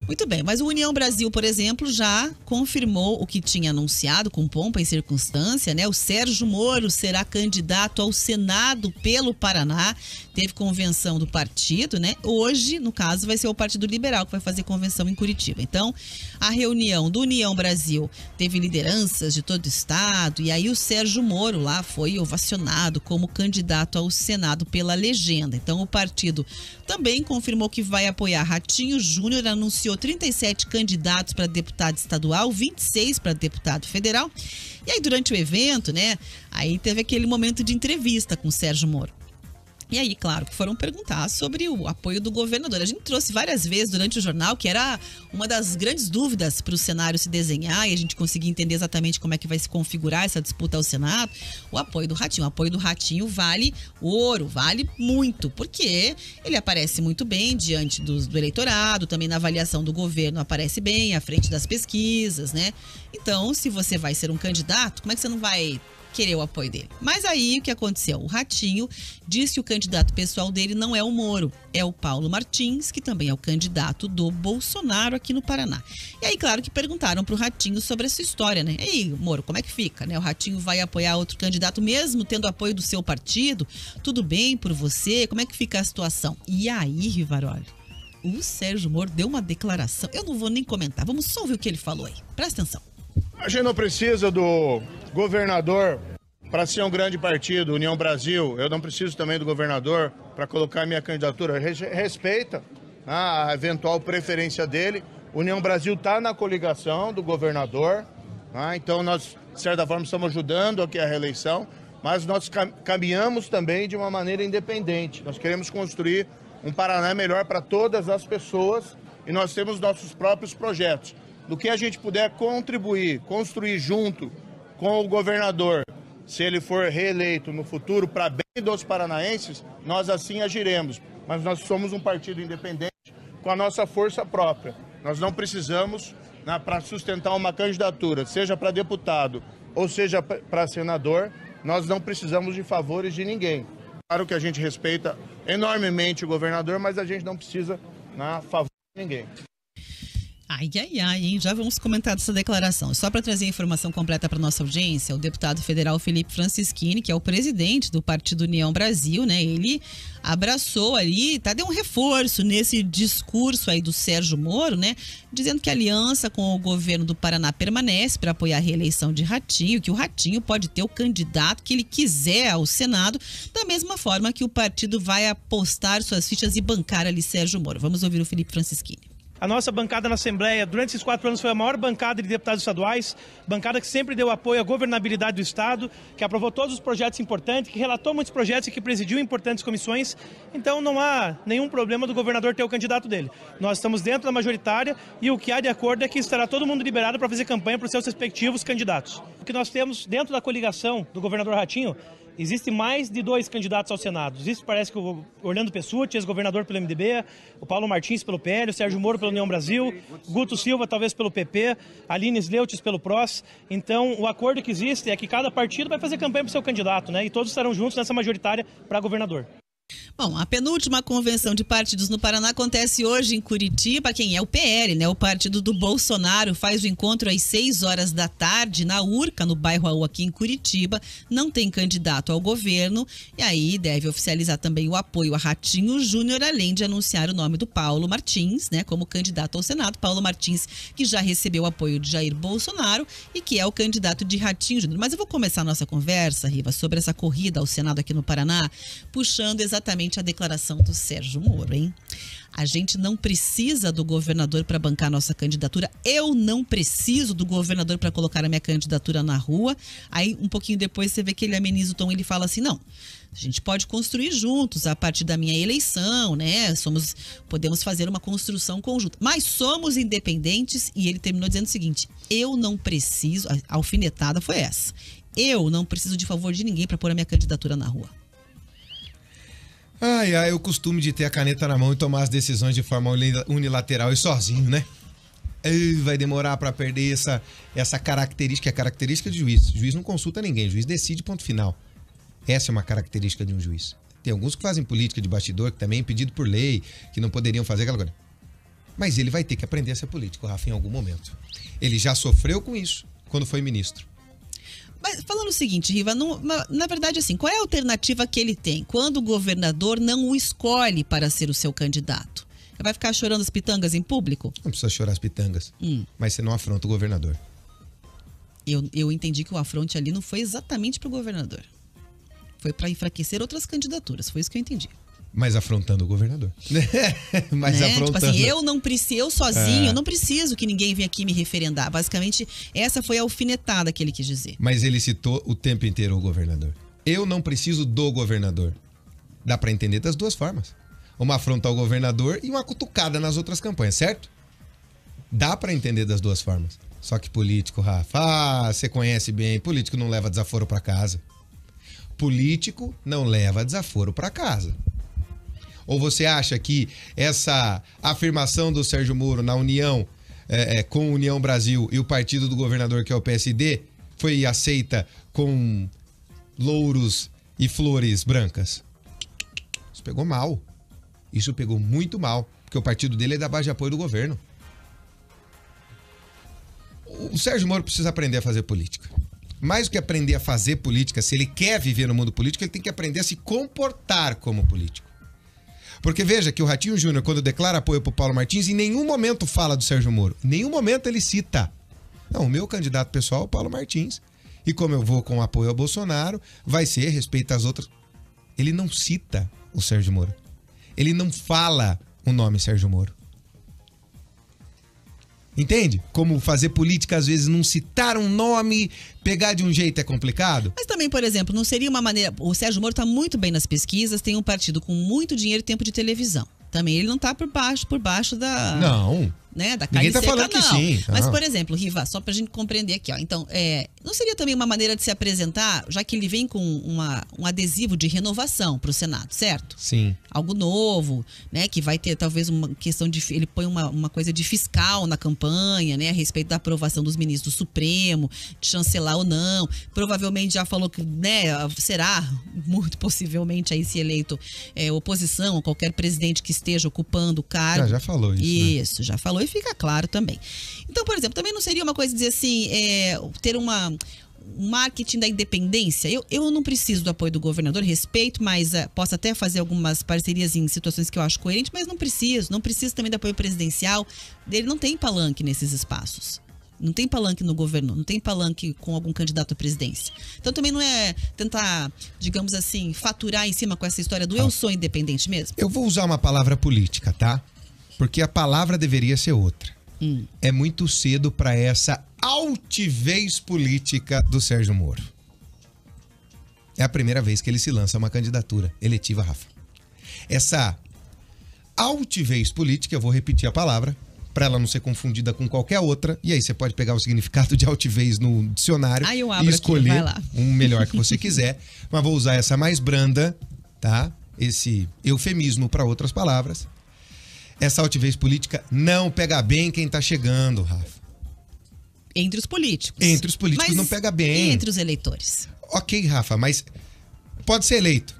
Muito bem, mas o União Brasil, por exemplo, já confirmou o que tinha anunciado com pompa e circunstância, né? O Sérgio Moro será candidato ao Senado pelo Paraná. Teve convenção do partido, né? Hoje, no caso, vai ser o Partido Liberal que vai fazer convenção em Curitiba. Então, a reunião do União Brasil teve lideranças de todo o estado e aí o Sérgio Moro lá foi ovacionado como candidato ao Senado pela legenda. Então, o partido também confirmou que vai apoiar Ratinho Júnior, anunciou 37 candidatos para deputado estadual, 26 para deputado federal. E aí, durante o evento, né, aí teve aquele momento de entrevista com o Sérgio Moro. E aí, claro, que foram perguntar sobre o apoio do governador. A gente trouxe várias vezes durante o jornal que era uma das grandes dúvidas para o cenário se desenhar e a gente conseguir entender exatamente como é que vai se configurar essa disputa ao Senado. O apoio do Ratinho. O apoio do Ratinho vale ouro, vale muito, porque ele aparece muito bem diante do eleitorado, também na avaliação do governo aparece bem, à frente das pesquisas, né? Então, se você vai ser um candidato, como é que você não vai querer o apoio dele? Mas aí o que aconteceu? O Ratinho disse que o candidato pessoal dele não é o Moro, é o Paulo Martins, que também é o candidato do Bolsonaro aqui no Paraná. E aí, claro que perguntaram pro Ratinho sobre essa história, né? E aí, Moro, como é que fica, né? O Ratinho vai apoiar outro candidato mesmo tendo apoio do seu partido? Tudo bem por você? Como é que fica a situação? E aí, Rivaroli, o Sérgio Moro deu uma declaração. Eu não vou nem comentar, vamos só ouvir o que ele falou aí. Presta atenção. A gente não precisa do governador para ser um grande partido, União Brasil. Eu não preciso também do governador para colocar minha candidatura. Respeita a eventual preferência dele. União Brasil está na coligação do governador. Então nós, de certa forma, estamos ajudando aqui a reeleição, mas nós caminhamos também de uma maneira independente. Nós queremos construir um Paraná melhor para todas as pessoas e nós temos nossos próprios projetos. Do que a gente puder contribuir, construir junto com o governador, se ele for reeleito no futuro para bem dos paranaenses, nós assim agiremos. Mas nós somos um partido independente com a nossa força própria. Nós não precisamos, para sustentar uma candidatura, seja para deputado ou seja para senador, nós não precisamos de favores de ninguém. Claro que a gente respeita enormemente o governador, mas a gente não precisa favor de ninguém. Ai, hein? Já vamos comentar dessa declaração. Só para trazer a informação completa para nossa audiência, o deputado federal Felipe Francischini, que é o presidente do Partido União Brasil, né? Ele abraçou ali, deu um reforço nesse discurso aí do Sérgio Moro, né? Dizendo que a aliança com o governo do Paraná permanece para apoiar a reeleição de Ratinho, que o Ratinho pode ter o candidato que ele quiser ao Senado, da mesma forma que o partido vai apostar suas fichas e bancar ali Sérgio Moro. Vamos ouvir o Felipe Francischini. A nossa bancada na Assembleia, durante esses 4 anos, foi a maior bancada de deputados estaduais, bancada que sempre deu apoio à governabilidade do Estado, que aprovou todos os projetos importantes, que relatou muitos projetos e que presidiu importantes comissões. Então não há nenhum problema do governador ter o candidato dele. Nós estamos dentro da majoritária e o que há de acordo é que estará todo mundo liberado para fazer campanha para os seus respectivos candidatos. O que nós temos dentro da coligação do governador Ratinho, existe mais de 2 candidatos ao Senado. Existe, parece que o Orlando Pessutti, ex-governador pelo MDB, o Paulo Martins pelo PL, o Sérgio Moro pela União Brasil, Guto Silva talvez pelo PP, Aline Sleutz pelo PROS. Então, o acordo que existe é que cada partido vai fazer campanha para o seu candidato, né? E todos estarão juntos nessa majoritária para governador. Bom, a penúltima convenção de partidos no Paraná acontece hoje em Curitiba. Quem é o PL, né? O partido do Bolsonaro faz o encontro às 6 horas da tarde na Urca, no bairro Aú, aqui em Curitiba. Não tem candidato ao governo e aí deve oficializar também o apoio a Ratinho Júnior, além de anunciar o nome do Paulo Martins, né? Como candidato ao Senado. Paulo Martins, que já recebeu o apoio de Jair Bolsonaro e que é o candidato de Ratinho Júnior. Mas eu vou começar a nossa conversa, Riva, sobre essa corrida ao Senado aqui no Paraná, puxando exatamente a declaração do Sérgio Moro, hein? A gente não precisa do governador para bancar nossa candidatura. Eu não preciso do governador para colocar a minha candidatura na rua. Aí, um pouquinho depois, você vê que ele ameniza o tom e ele fala assim, não, a gente pode construir juntos a partir da minha eleição, né? Podemos fazer uma construção conjunta. Mas somos independentes e ele terminou dizendo o seguinte, eu não preciso, a alfinetada foi essa, eu não preciso de favor de ninguém para pôr a minha candidatura na rua. O costume de ter a caneta na mão e tomar as decisões de forma unilateral e sozinho, né? Vai demorar para perder essa característica, a característica de juiz. O juiz não consulta ninguém, o juiz decide, ponto final. Essa é uma característica de um juiz. Tem alguns que fazem política de bastidor, que também é impedido por lei, que não poderiam fazer aquela coisa. Mas ele vai ter que aprender a ser político, Rafa, em algum momento. Ele já sofreu com isso quando foi ministro. Mas falando o seguinte, Riva, na verdade, assim, qual é a alternativa que ele tem quando o governador não o escolhe para ser o seu candidato? Ele vai ficar chorando as pitangas em público? Não precisa chorar as pitangas, mas você não afronta o governador. Eu entendi que o afronte ali não foi exatamente para o governador. Foi para enfraquecer outras candidaturas, foi isso que eu entendi. Mas afrontando o governador. Mas né? afrontando. Tipo assim, eu sozinho, eu não preciso que ninguém venha aqui me referendar. Basicamente, essa foi a alfinetada que ele quis dizer. Mas ele citou o tempo inteiro o governador. Eu não preciso do governador. Dá pra entender das duas formas. Uma afronta ao governador e uma cutucada nas outras campanhas, certo? Dá pra entender das duas formas. Só que político, Rafa, você conhece bem, político não leva desaforo pra casa. Político não leva desaforo pra casa. Ou você acha que essa afirmação do Sérgio Moro na união com a União Brasil e o partido do governador, que é o PSD, foi aceita com louros e flores brancas? Isso pegou mal. Isso pegou muito mal, porque o partido dele é da base de apoio do governo. O Sérgio Moro precisa aprender a fazer política. Mais do que aprender a fazer política, se ele quer viver no mundo político, ele tem que aprender a se comportar como político. Porque veja que o Ratinho Júnior, quando declara apoio pro Paulo Martins, em nenhum momento fala do Sérgio Moro. Em nenhum momento ele cita. Não, o meu candidato pessoal é o Paulo Martins. E como eu vou com apoio ao Bolsonaro, vai ser respeito às outras. Ele não cita o Sérgio Moro. Ele não fala o nome Sérgio Moro. Entende? Como fazer política, às vezes, não citar um nome, pegar de um jeito é complicado? Mas também, por exemplo, não seria uma maneira... O Sérgio Moro está muito bem nas pesquisas, tem um partido com muito dinheiro e tempo de televisão. Também ele não está por baixo da... Não. Né, da carne ninguém tá seca, falando não. que sim. Mas, Não. por exemplo, Riva, só pra gente compreender aqui, ó. Então, não seria também uma maneira de se apresentar, já que ele vem com um adesivo de renovação pro Senado, certo? Sim. Algo novo, né? Que vai ter talvez uma questão de... Ele põe uma coisa de fiscal na campanha, né? A respeito da aprovação dos ministros do Supremo, de chancelar ou não. Provavelmente já falou que, né? Será, muito possivelmente, aí se eleito oposição, ou qualquer presidente que esteja ocupando o cargo. Já falou isso, Isso, né? já falou e fica claro também. Então, por exemplo, também não seria uma coisa dizer assim, ter um marketing da independência? Eu não preciso do apoio do governador, respeito, mas posso até fazer algumas parcerias em situações que eu acho coerentes, mas não preciso também do apoio presidencial. Ele não tem palanque nesses espaços. Não tem palanque no governo, não tem palanque com algum candidato à presidência. Então também não é tentar, digamos assim, faturar em cima com essa história do eu sou independente mesmo. Eu vou usar uma palavra política, tá? Porque a palavra deveria ser outra. É muito cedo para essa altivez política do Sérgio Moro. É a primeira vez que ele se lança uma candidatura eletiva, Rafa. Essa altivez política, eu vou repetir a palavra, para ela não ser confundida com qualquer outra. E aí você pode pegar o significado de altivez no dicionário e escolher um melhor que você quiser. Mas vou usar essa mais branda, tá? Esse eufemismo para outras palavras. Essa altivez política não pega bem quem tá chegando, Rafa. Entre os políticos. Entre os políticos mas não pega bem. E entre os eleitores? Ok, Rafa, mas pode ser eleito.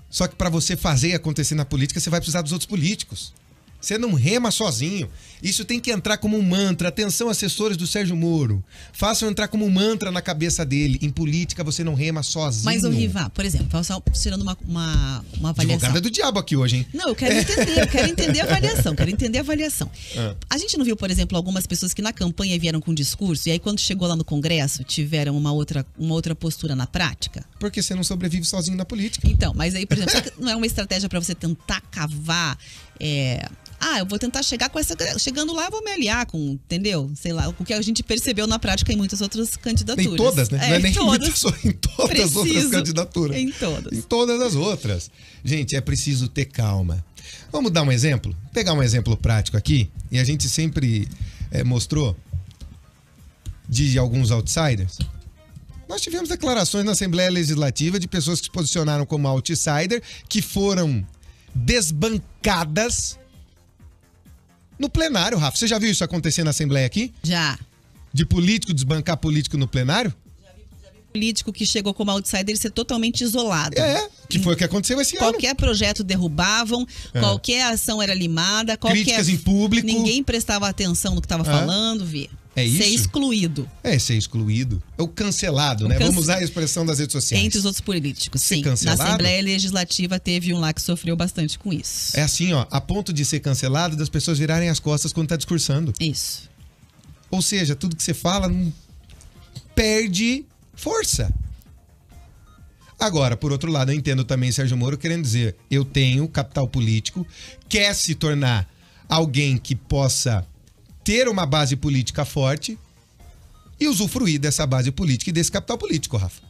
Só que para você fazer e acontecer na política, você vai precisar dos outros políticos. Você não rema sozinho. Isso tem que entrar como um mantra. Atenção, assessores do Sérgio Moro. Façam entrar como um mantra na cabeça dele. Em política, você não rema sozinho. Mas, Riva, por exemplo, só tirando uma avaliação. Advogada do diabo aqui hoje, hein? Não, eu quero entender a avaliação. A gente não viu, por exemplo, algumas pessoas que na campanha vieram com discurso e aí quando chegou lá no Congresso tiveram uma outra postura na prática? Porque você não sobrevive sozinho na política. Então, mas aí, por exemplo, será que não é uma estratégia para você tentar cavar... eu vou tentar chegar com essa... Chegando lá, eu vou me aliar com, entendeu? Sei lá, o que a gente percebeu na prática em muitas outras candidaturas. Em todas, né? Não é nem todas. em todas as outras candidaturas. Em todas. Em todas as outras. Gente, é preciso ter calma. Vamos dar um exemplo? Pegar um exemplo prático aqui. E a gente sempre mostrou de alguns outsiders. Nós tivemos declarações na Assembleia Legislativa de pessoas que se posicionaram como outsider, que foram desbancadas no plenário, Rafa. Você já viu isso acontecer na Assembleia aqui? Já. De político desbancar político no plenário? político que chegou como outsider ser totalmente isolado. Que foi o que aconteceu esse ano. Qualquer projeto derrubavam, qualquer ação era limada, Críticas em público. Ninguém prestava atenção no que estava falando, É isso? Ser excluído. Ser excluído. É o cancelado, né? Vamos usar a expressão das redes sociais. Entre os outros políticos, ser sim. Cancelado? Na Assembleia Legislativa teve um lá que sofreu bastante com isso. É assim, ó, a ponto de ser cancelado, das pessoas virarem as costas quando tá discursando. Isso. Ou seja, tudo que você fala perde força. Agora, por outro lado, eu entendo também Sérgio Moro querendo dizer, eu tenho capital político, quer se tornar alguém que possa ter uma base política forte e usufruir dessa base política e desse capital político, Rafa.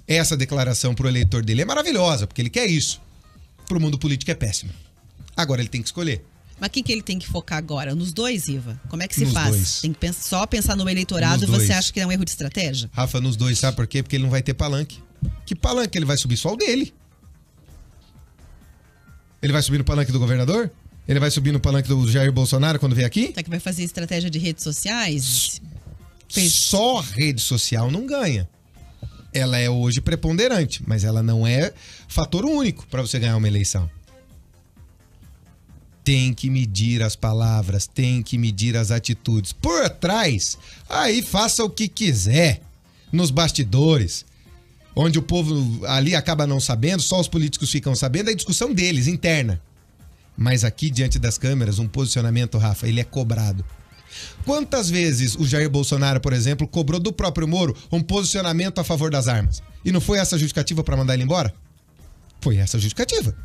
Essa declaração pro eleitor dele é maravilhosa, porque ele quer isso. Pro mundo político é péssimo. Agora ele tem que escolher. Mas o que ele tem que focar agora? Nos dois, Iva? Como é que se Nos faz? dois. Tem que só pensar no eleitorado, Nos dois. você acha que é um erro de estratégia? Rafa, nos dois, sabe por quê? Porque ele não vai ter palanque. Que palanque? Ele vai subir só o dele. Ele vai subir no palanque do governador? Ele vai subir no palanque do Jair Bolsonaro quando vier aqui? Será que vai fazer estratégia de redes sociais? Só rede social não ganha. Ela é hoje preponderante, mas ela não é fator único para você ganhar uma eleição. Tem que medir as palavras, tem que medir as atitudes. Por trás, aí faça o que quiser. Nos bastidores, onde o povo ali acaba não sabendo, só os políticos ficam sabendo, é a discussão deles, interna. Mas aqui, diante das câmeras, um posicionamento, Rafa, ele é cobrado. Quantas vezes o Jair Bolsonaro, por exemplo, cobrou do próprio Moro um posicionamento a favor das armas? E não foi essa a justificativa para mandar ele embora? Foi essa a justificativa.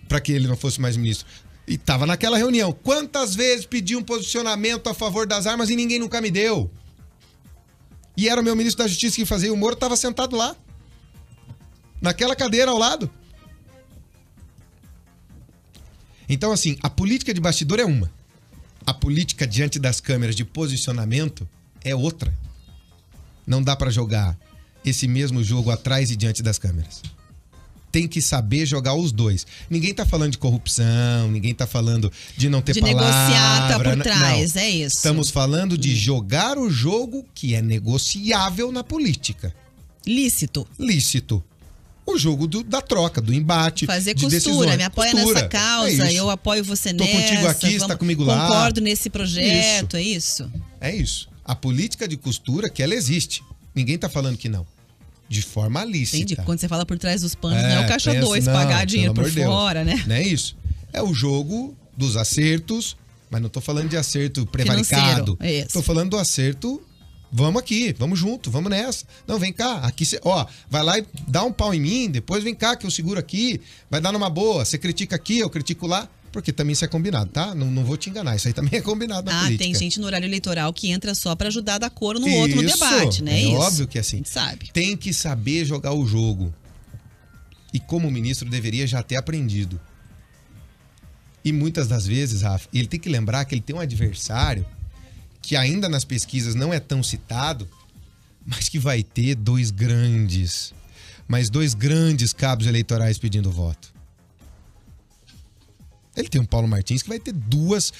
Para que ele não fosse mais ministro. E tava naquela reunião. Quantas vezes pedi um posicionamento a favor das armas e ninguém nunca me deu? E era o meu ministro da Justiça que fazia. O Moro estava sentado lá. Naquela cadeira ao lado. Então, assim, a política de bastidor é uma. A política diante das câmeras de posicionamento é outra. Não dá para jogar esse mesmo jogo atrás e diante das câmeras. Tem que saber jogar os dois. Ninguém tá falando de corrupção, ninguém tá falando de não ter palavra. De negociar, tá por trás, é isso. Estamos falando de jogar o jogo que é negociável na política. Lícito. Lícito. O jogo da troca, do embate. Fazer de costura, decisões. me apoia nessa causa, eu apoio você nessa. Tô contigo aqui, você tá comigo lá. Concordo nesse projeto, é isso? É isso. A política de costura, que ela existe. Ninguém tá falando que não. De forma lícita. Entendi. Quando você fala por trás dos panos, não é o caixa 2 pagar dinheiro por fora, né? Não é isso. É o jogo dos acertos, mas não tô falando de acerto prevaricado. É isso. Tô falando do acerto, vamos aqui, vamos junto, vamos nessa. Não, vem cá, aqui você, vai lá e dá um pau em mim, depois vem cá que eu seguro aqui, vai dar numa boa, você critica aqui, eu critico lá. Porque também isso é combinado, tá? Não vou te enganar. Isso aí também é combinado na política. Tem gente no horário eleitoral que entra só pra ajudar a dar cor no outro no debate, né? É isso. óbvio que é assim. A gente sabe. Tem que saber jogar o jogo. E como ministro deveria já ter aprendido. E muitas das vezes, Rafa, ele tem que lembrar que ele tem um adversário que ainda nas pesquisas não é tão citado, mas que vai ter dois grandes cabos eleitorais pedindo voto. Ele tem um Paulo Martins que vai ter duas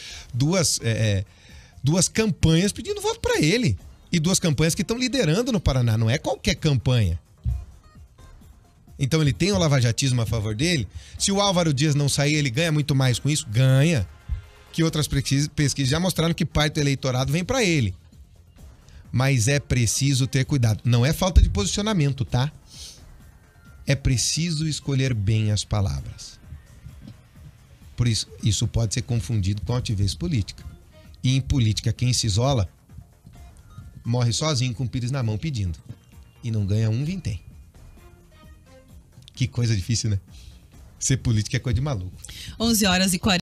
campanhas pedindo voto para ele. E duas campanhas que estão liderando no Paraná. Não é qualquer campanha. Então ele tem o lavajatismo a favor dele. Se o Álvaro Dias não sair, ele ganha muito mais com isso? Ganha. Que outras pesquisas já mostraram que parte do eleitorado vem para ele. Mas é preciso ter cuidado. Não é falta de posicionamento, tá? É preciso escolher bem as palavras. Por isso, isso pode ser confundido com altivez política. E em política, quem se isola morre sozinho com o pires na mão pedindo. E não ganha um vintém. Que coisa difícil, né? Ser político é coisa de maluco. 11h40.